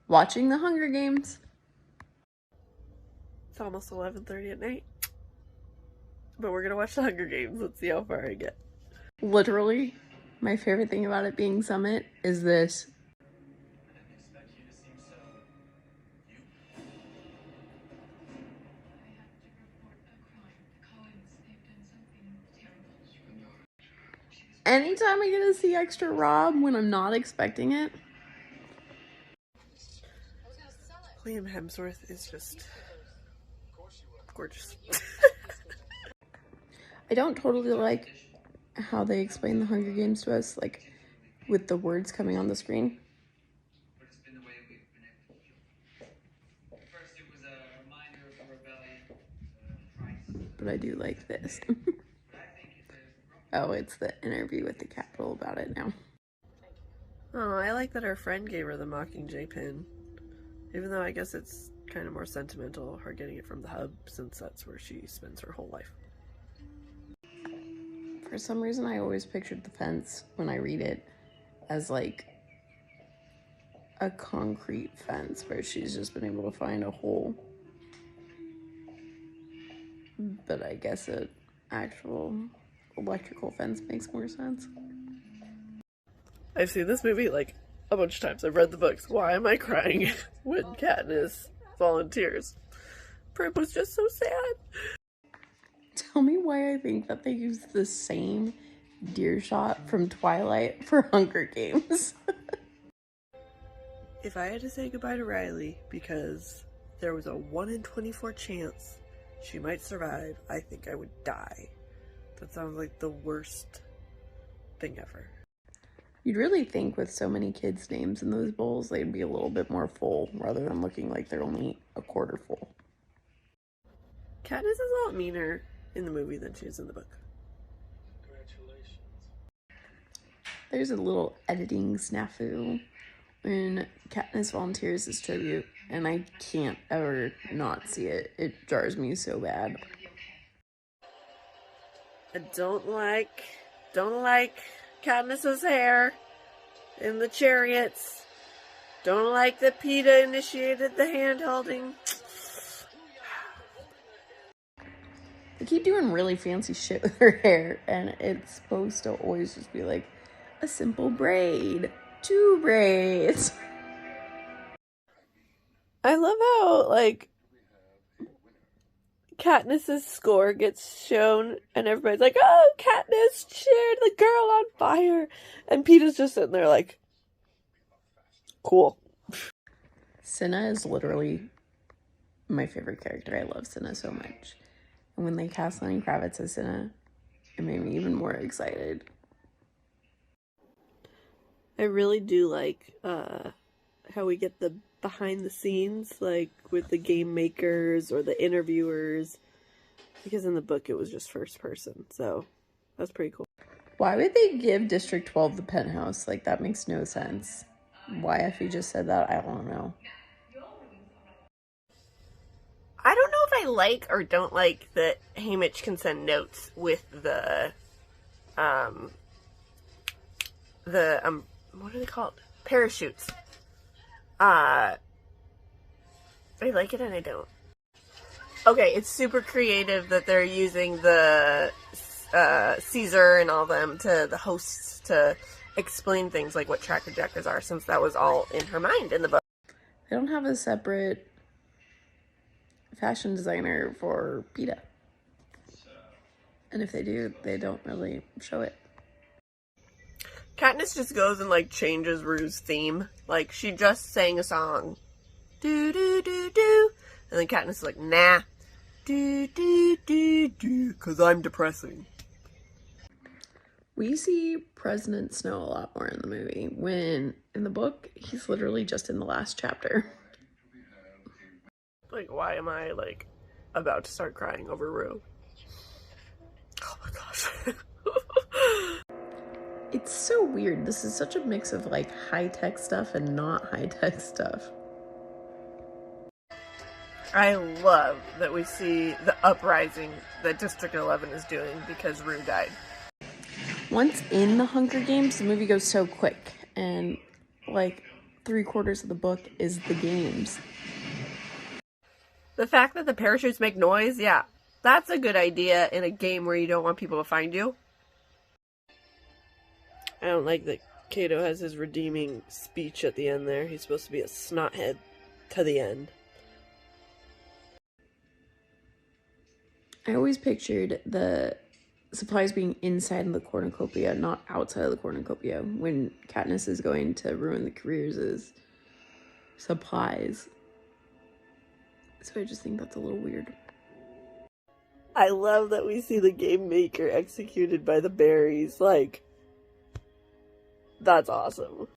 watching the Hunger Games. It's almost 11:30 at night. But we're gonna watch the Hunger Games. Let's see how far I get. Literally, my favorite thing about it being Summit is this. Anytime I get to see extra Rob when I'm not expecting it. Liam Hemsworth is just gorgeous. I don't totally like how they explain the Hunger Games to us, like with the words coming on the screen. But I do like this. Oh, it's the interview with the Capitol about it now. Oh, I like that her friend gave her the Mockingjay pin. Even though I guess it's kind of more sentimental, her getting it from the Hub, since that's where she spends her whole life. For some reason, I always pictured the fence when I read it as like a concrete fence where she's just been able to find a hole. But I guess an actual electrical fence makes more sense. I've seen this movie like a bunch of times. I've read the books. Why am I crying when Katniss volunteers? Prim was just so sad. Tell me why I think that they used the same deer shot from Twilight for Hunger Games. If I had to say goodbye to Riley because there was a 1 in 24 chance she might survive, I think I would die. That sounds like the worst thing ever. You'd really think with so many kids' names in those bowls, they'd be a little bit more full rather than looking like they're only a quarter full. Katniss is a lot meaner in the movie than she is in the book. Congratulations. There's a little editing snafu when Katniss volunteers as tribute, and I can't ever not see it. It jars me so bad. I don't like Katniss's hair in the chariots. Don't like that Peeta initiated the hand-holding. They keep doing really fancy shit with her hair, and it's supposed to always just be like a simple braid, 2 braids. I love how, like, Katniss's score gets shown, and everybody's like, oh, Katniss cheered the girl on fire. And Peeta's just sitting there like, cool. Cinna is literally my favorite character. I love Cinna so much. And when they cast Lenny Kravitz as Cinna, it made me even more excited. I really do like how we get the behind the scenes, like with the game makers or the interviewers, because in the book it was just first person, so that's pretty cool. Why would they give District 12 the penthouse? Like, that makes no sense. Why, if he just said that, I don't know. I don't know if I like or don't like that Haymitch can send notes with the what are they called? Parachutes. I like it and I don't. Okay, it's super creative that they're using the Caesar and all them to the hosts to explain things like what tracker jackers are, since that was all in her mind in the book. They don't have a separate fashion designer for Peeta. And if they do, they don't really show it. Katniss just goes and, like, changes Rue's theme. Like, she just sang a song. Do, do, do, do. And then Katniss is like, nah. Do, do, do, do. Because I'm depressing. We see President Snow a lot more in the movie, when in the book, he's literally just in the last chapter. Like, why am I, like, about to start crying over Rue? Oh my gosh. It's so weird. This is such a mix of, like, high-tech stuff and not high-tech stuff. I love that we see the uprising that District 11 is doing because Rue died. Once in the Hunger Games, the movie goes so quick. And, like, 3/4 of the book is the games. The fact that the parachutes make noise, yeah, that's a good idea in a game where you don't want people to find you. I don't like that Kato has his redeeming speech at the end there. He's supposed to be a snothead to the end. I always pictured the supplies being inside the cornucopia, not outside of the cornucopia, when Katniss is going to ruin the careers' supplies. So I just think that's a little weird. I love that we see the game maker executed by the berries. Like, that's awesome.